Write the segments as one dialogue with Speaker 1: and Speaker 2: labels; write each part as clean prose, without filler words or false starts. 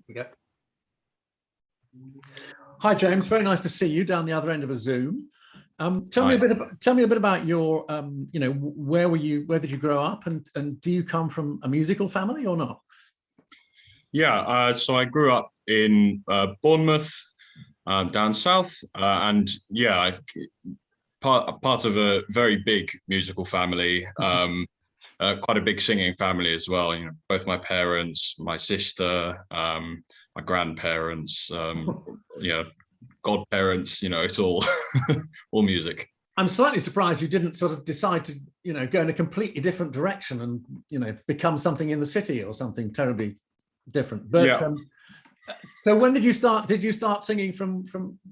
Speaker 1: We go. Hi, James. Very nice to see you down the other end of a Zoom. Tell me a bit about your, where did you grow up, and do you come from a musical family or not?
Speaker 2: Yeah, so I grew up in Bournemouth, down south, and yeah, part of a very big musical family. Quite a big singing family as well. You know, both my parents, my sister, my grandparents, godparents. You know, it's all all music.
Speaker 1: I'm slightly surprised you didn't sort of decide to, go in a completely different direction and, become something in the city or something terribly different. But yeah. So when did you start? Did you start singing from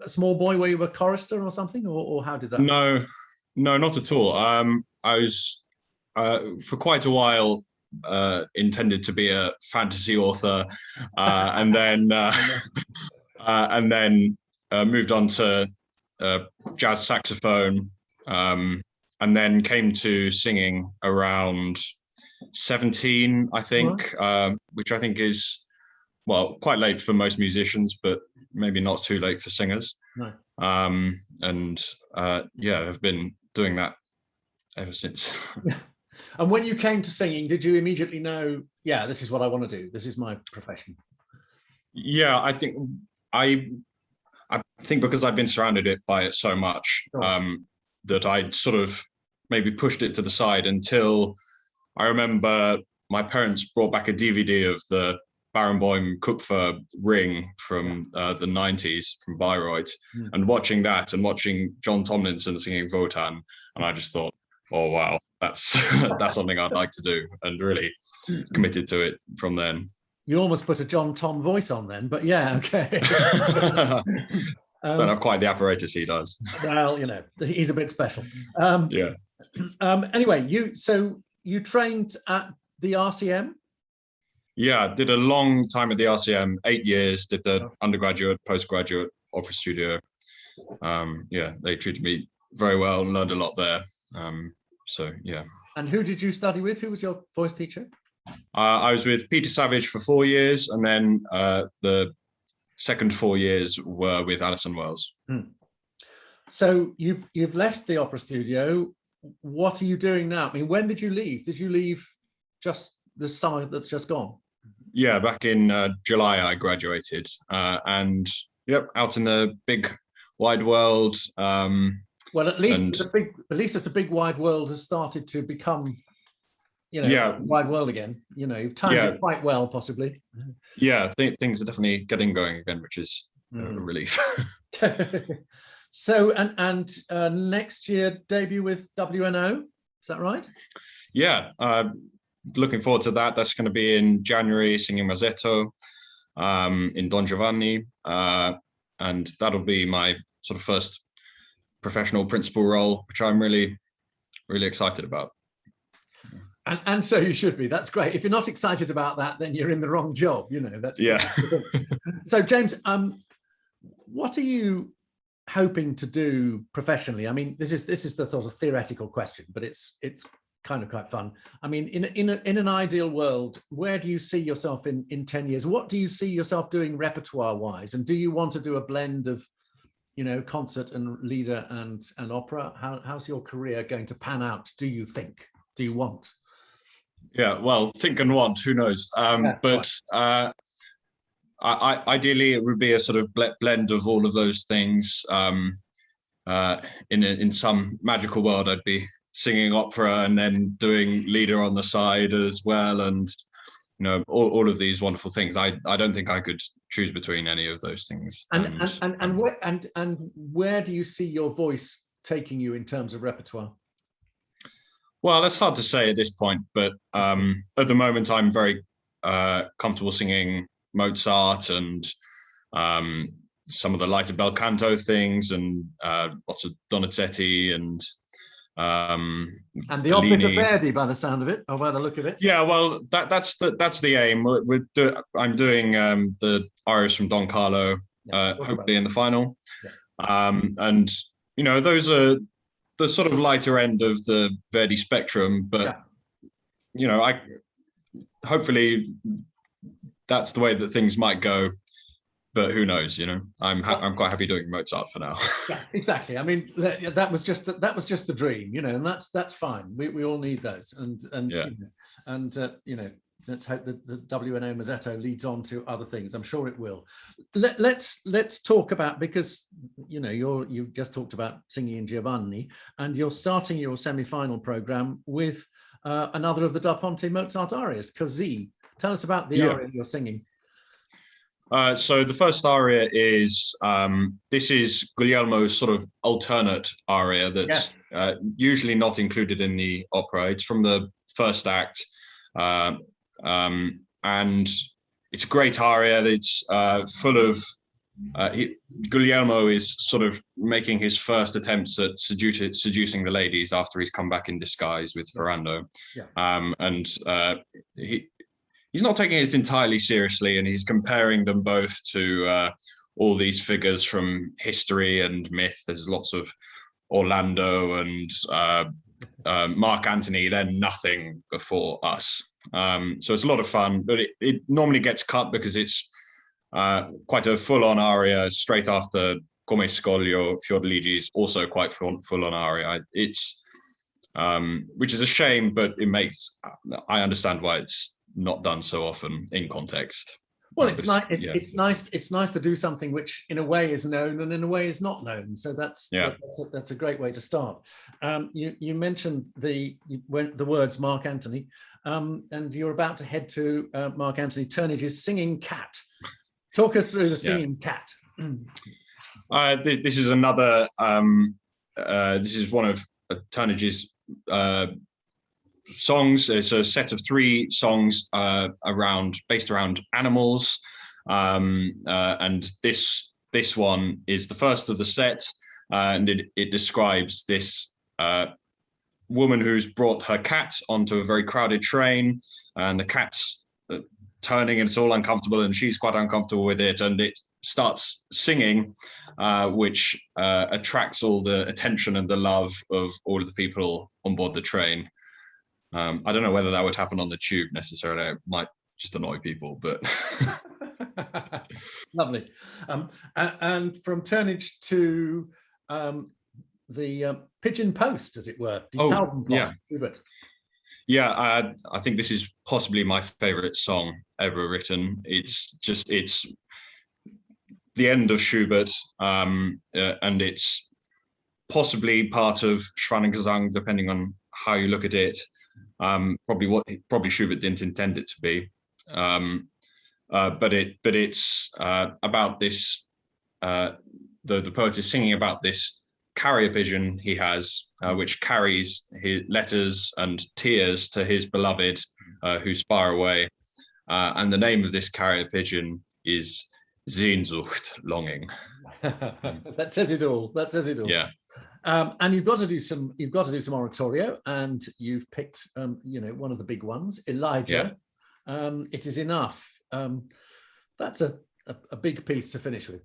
Speaker 1: a small boy where you were chorister or something, or how did that?
Speaker 2: No, not at all. I was. For quite a while, intended to be a fantasy author, and then moved on to jazz saxophone, and then came to singing around 17, I think, which I think is, well, quite late for most musicians, but maybe not too late for singers.
Speaker 1: No.
Speaker 2: I've been doing that ever since.
Speaker 1: And when you came to singing, did you immediately know, yeah, this is what I want to do? This is my profession?
Speaker 2: Yeah, I think because I've been surrounded by it so much, that I sort of maybe pushed it to the side until I remember my parents brought back a DVD of the Barenboim Kupfer ring from the 90s from Bayreuth, and watching that and watching John Tomlinson singing Wotan, and I just thought, oh wow, that's something I'd like to do, and really committed to it from then.
Speaker 1: You almost put a John Tom voice on then, but yeah, okay.
Speaker 2: Don't have quite the apparatus he does.
Speaker 1: Well, he's a bit special.
Speaker 2: Yeah.
Speaker 1: Anyway, you trained at the RCM?
Speaker 2: Yeah, did a long time at the RCM, 8 years, did the undergraduate, postgraduate opera studio. They treated me very well and learned a lot there. So yeah.
Speaker 1: And who did you study with? Who was your voice teacher?
Speaker 2: I was with Peter Savage for 4 years, and then the second 4 years were with Alison Wells.
Speaker 1: So you've left the opera studio. What are you doing now? I mean, when did you leave? Did you leave just this summer that's just gone?
Speaker 2: Yeah, back in July I graduated, and out in the big wide world.
Speaker 1: Well, at least this big wide world has started to become, wide world again. You've timed it quite well, possibly.
Speaker 2: Yeah, things are definitely getting going again, which is a relief.
Speaker 1: So, and next year debut with WNO, is that right?
Speaker 2: Yeah, looking forward to that. That's going to be in January, singing Mazzetto in Don Giovanni, and that'll be my sort of first professional principal role, which I'm really, really excited about.
Speaker 1: And so you should be. That's great. If you're not excited about that, then you're in the wrong job. That's So James, what are you hoping to do professionally? I mean, this is the sort of theoretical question, but it's kind of quite fun. I mean, in an ideal world, where do you see yourself in 10 years? What do you see yourself doing repertoire wise? And do you want to do a blend of concert and lieder and opera? How's your career going to pan out, do you think? Do you want?
Speaker 2: Yeah, well, think and want, who knows? Ideally, it would be a sort of blend of all of those things. In some magical world, I'd be singing opera and then doing lieder on the side as well, and all of these wonderful things. I don't think I could choose between any of those things.
Speaker 1: And where do you see your voice taking you in terms of repertoire?
Speaker 2: Well, that's hard to say at this point, but at the moment I'm very comfortable singing Mozart and some of the lighter bel canto things, and lots of Donizetti and
Speaker 1: the opera to Verdi, by the sound of it, or by the look of it.
Speaker 2: Yeah, well, that's the aim. I'm doing the arias from Don Carlo, hopefully in the final, and those are the sort of lighter end of the Verdi spectrum, but I hopefully that's the way that things might go. But who knows? I'm quite happy doing Mozart for now.
Speaker 1: Yeah, exactly. I mean, that was just the dream, and that's fine. We all need those, and
Speaker 2: yeah.
Speaker 1: Let's hope that the WNO Mazzetto leads on to other things. I'm sure it will. Let's talk about, because you just talked about singing in Giovanni, and you're starting your semi-final program with another of the Da Ponte Mozart arias, Così. Tell us about the aria you're singing.
Speaker 2: So the first aria is, this is Guglielmo's sort of alternate aria that's usually not included in the opera. It's from the first act, and it's a great aria. It's full of, Guglielmo is sort of making his first attempts at seducing the ladies after he's come back in disguise with Ferrando. And he's not taking it entirely seriously, and he's comparing them both to all these figures from history and myth. There's lots of Orlando and Mark Antony. They're nothing before us. So it's a lot of fun, but it normally gets cut because it's quite a full-on aria straight after Come Scoglio Fiordaligi's also quite full-on aria. It's which is a shame, but I understand why it's not done so often in context.
Speaker 1: Well, it's nice. It's nice to do something which, in a way, is known and in a way is not known. So that's a great way to start. You mentioned the words Mark Antony, and you're about to head to Mark Antony Turnage's Singing Cat. Talk us through the Singing Cat.
Speaker 2: This is another. This is one of Turnage's songs. It's a set of 3 songs based around animals, and this one is the first of the set, and it describes this woman who's brought her cat onto a very crowded train, and the cat's turning and it's all uncomfortable, and she's quite uncomfortable with it, and it starts singing, which attracts all the attention and the love of all of the people on board the train. I don't know whether that would happen on the tube necessarily. It might just annoy people, but
Speaker 1: lovely. And from Turnage to the Pigeon Post, as it were.
Speaker 2: Yeah, I think this is possibly my favorite song ever written. It's the end of Schubert, and it's possibly part of Schwanengesang, depending on how you look at it. Probably Schubert didn't intend it to be, but it's about this. The poet is singing about this carrier pigeon he has, which carries his letters and tears to his beloved, who's far away, and the name of this carrier pigeon is Sehnsucht, longing.
Speaker 1: That says it all.
Speaker 2: Yeah.
Speaker 1: And you've got to do some oratorio, and you've picked one of the big ones, Elijah. It is enough. That's a big piece to finish with.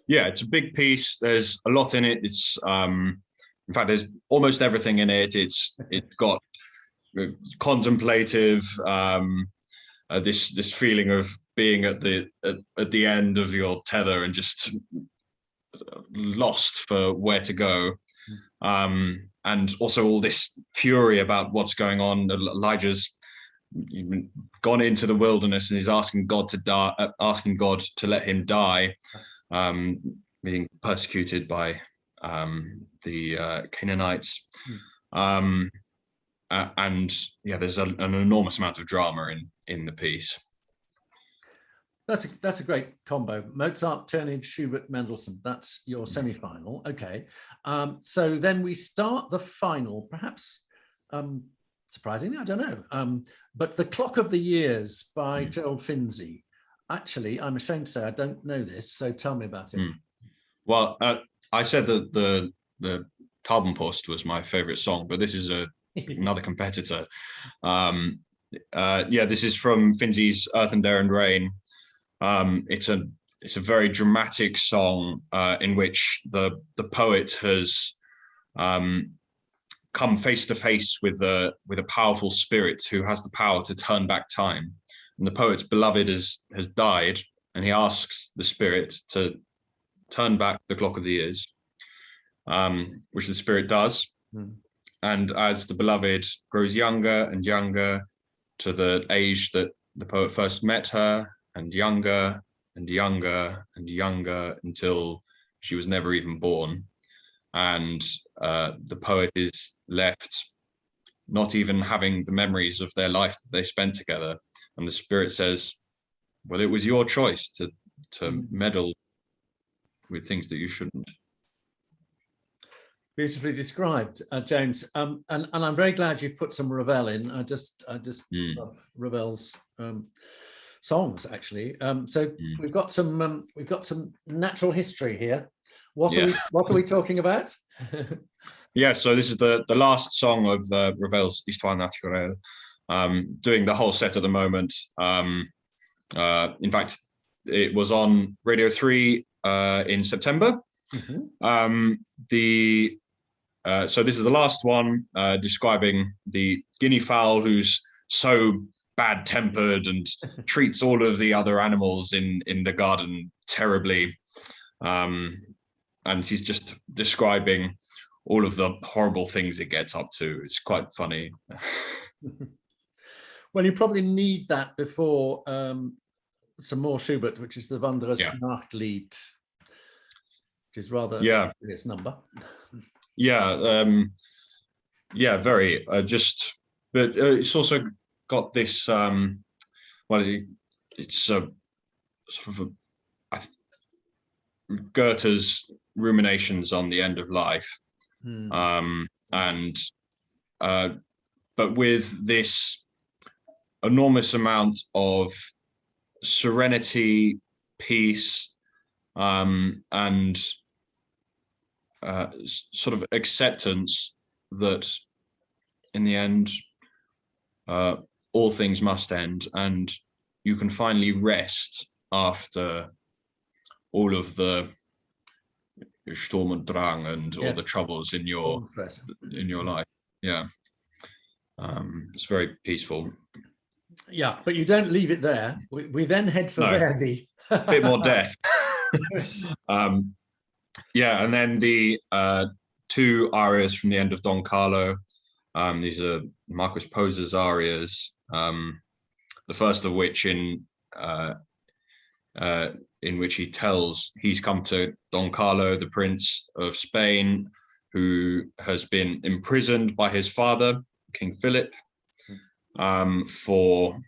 Speaker 2: Yeah, it's a big piece. There's a lot in it. It's in fact, there's almost everything in it. It's got contemplative, this feeling of being at the end of your tether and just lost for where to go, and also all this fury about what's going on. Elijah's gone into the wilderness and he's asking God to let him die, being persecuted by the Canaanites, and there's an enormous amount of drama in the piece.
Speaker 1: That's a great combo. Mozart, Turnage, Schubert, Mendelssohn. That's your semi-final. Okay. So then we start the final, perhaps surprisingly, I don't know. But The Clock of the Years by Gerald Finzi. Actually, I'm ashamed to say I don't know this, so tell me about it.
Speaker 2: Well, I said that the Taubenpost was my favorite song, but this is another competitor. This is from Finzi's Earth and Air and Rain. It's a very dramatic song in which the poet has come face to face with a powerful spirit who has the power to turn back time. and the poet's beloved has died, and he asks the spirit to turn back the clock of the years, which the spirit does. And as the beloved grows younger and younger to the age that the poet first met her, and younger and younger and younger until she was never even born, and the poet is left not even having the memories of their life that they spent together, and the spirit says, well, it was your choice to meddle with things that you shouldn't.
Speaker 1: Beautifully described, James. And I'm very glad you've put some Ravel in. I just love Ravel's songs, actually. So we've got some natural history here. What are we talking about?
Speaker 2: Yeah, so this is the last song of Ravel's Histoire Naturelle. Doing the whole set at the moment. In fact, it was on Radio 3 in September. So this is the last one, describing the guinea fowl who's so bad-tempered and treats all of the other animals in the garden terribly. And he's just describing all of the horrible things it gets up to. It's quite funny.
Speaker 1: Well, you probably need that before some more Schubert, which is the Wanderers Nachtlied, which is rather a serious number.
Speaker 2: Yeah, very. But it's also got this. It's a sort of Goethe's ruminations on the end of life, but with this enormous amount of serenity, peace, and sort of acceptance that in the end all things must end, and you can finally rest after all of the Sturm und Drang and all the troubles in your life. Yeah, it's very peaceful.
Speaker 1: Yeah, but you don't leave it there. We then head for Verdi.
Speaker 2: A bit more death. Yeah, and then the two arias from the end of Don Carlo. These are Marquis Posa's arias. The first of which in which he tells he's come to Don Carlo, the Prince of Spain, who has been imprisoned by his father, King Philip, for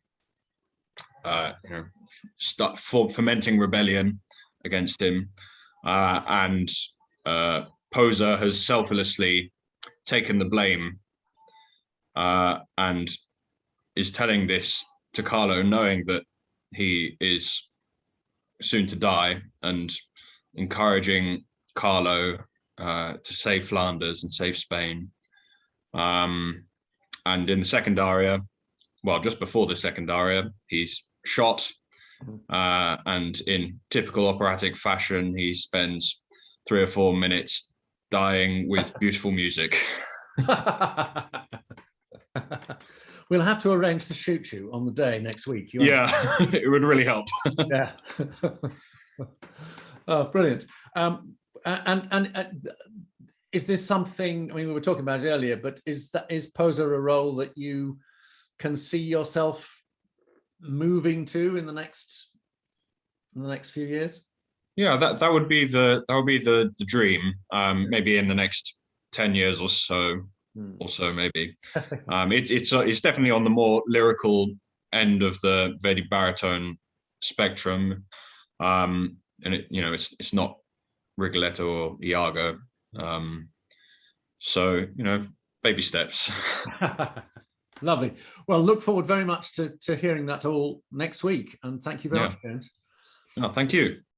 Speaker 2: fomenting rebellion against him, and Posa has selflessly taken the blame and is telling this to Carlo, knowing that he is soon to die, and encouraging Carlo to save Flanders and save Spain. And in the second aria, well, just before the second aria, he's shot, and in typical operatic fashion, he spends 3 or 4 minutes dying with beautiful music.
Speaker 1: We'll have to arrange to shoot you on the day next week.
Speaker 2: It would really help.
Speaker 1: Yeah. Oh, brilliant. And is this something, I mean, we were talking about it earlier, but is Posa a role that you can see yourself moving to in the next few years?
Speaker 2: Yeah, that would be the dream. Maybe in the next 10 years or so. Also, maybe it's definitely on the more lyrical end of the Verdi baritone spectrum, and it's not Rigoletto or Iago, so baby steps.
Speaker 1: Lovely. Well, look forward very much to hearing that all next week, and thank you very much, James.
Speaker 2: Oh, thank you.